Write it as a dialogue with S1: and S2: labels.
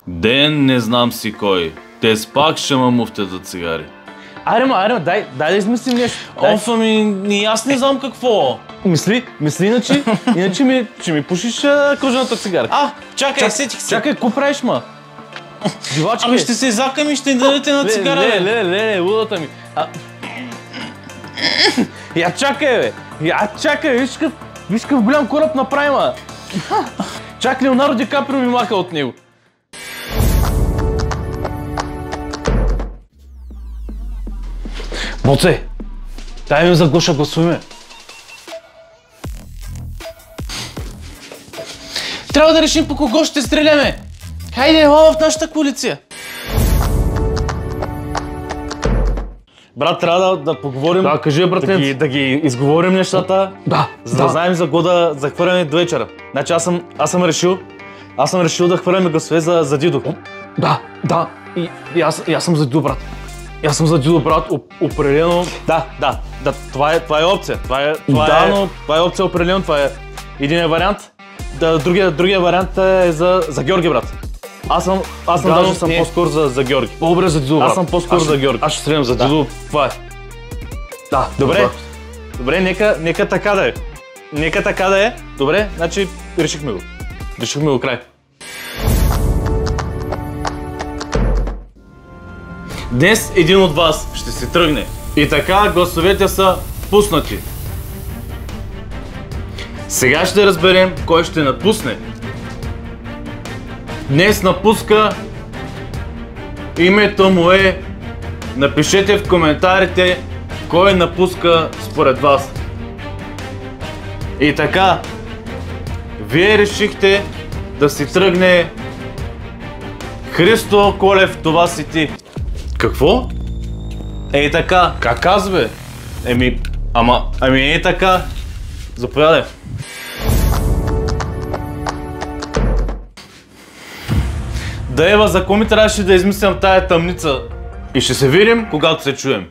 S1: Ден не знам си кой. Те пак ще ма муфтят за цигари.
S2: Айде, дай да измислим нещо.
S1: Ами, аз не знам какво.
S2: Мисли, иначе ще ми пушиш кожаната цигара.
S1: Чакай, сетих се.
S2: Чакай, какво правиш, ма? Дивачки.
S1: Ами ще се закам и ще ни дадете на цигара,
S2: ле, лудата ми. Я чакай, виж какъв голям кораб направи, ма. Чак Леонардо Ди Каприо ми маха от него. Боце, дай ми заглуша, гласуваме.
S1: Трябва да решим по кого ще стреляме. Хайде, ела в нашата коалиция.
S2: Брат, трябва да поговорим.
S1: Да, кажи, братец.
S2: Да ги изговорим нещата. За да знаем за го да хвърляме до вечера. Значи аз съм решил да хвърляме гласове за Дидо. Да. И аз съм за Дидо, брат. Аз съм за Дидо, брат, определено. Да, това е опция. Това е опция определено, това е един вариант. Другия вариант е за Георги, брат. Аз съм по-скоро за Георги.
S1: По-добре за Дидо, брат.
S2: Аз съм по-скоро за Георги.
S1: Аз ще стрелям за Дидо.
S2: Това е. Да, добре, нека така да е. Добре, значи решихме го край.
S1: Днес един от вас ще се тръгне. И така гласовете са пуснати. Сега ще разберем кой ще напусне. Днес напуска. Името му е... Напишете в коментарите кой напуска според вас. И така, вие решихте да си тръгне Христо Колев, това си ти.
S2: Какво?
S1: Ей така.
S2: Как аз, бе?
S1: Ами ей така.
S2: Заповядай.
S1: Да, Ева, за кого ми трябваше да измислям тая тъмница? И ще се видим, когато се чуем.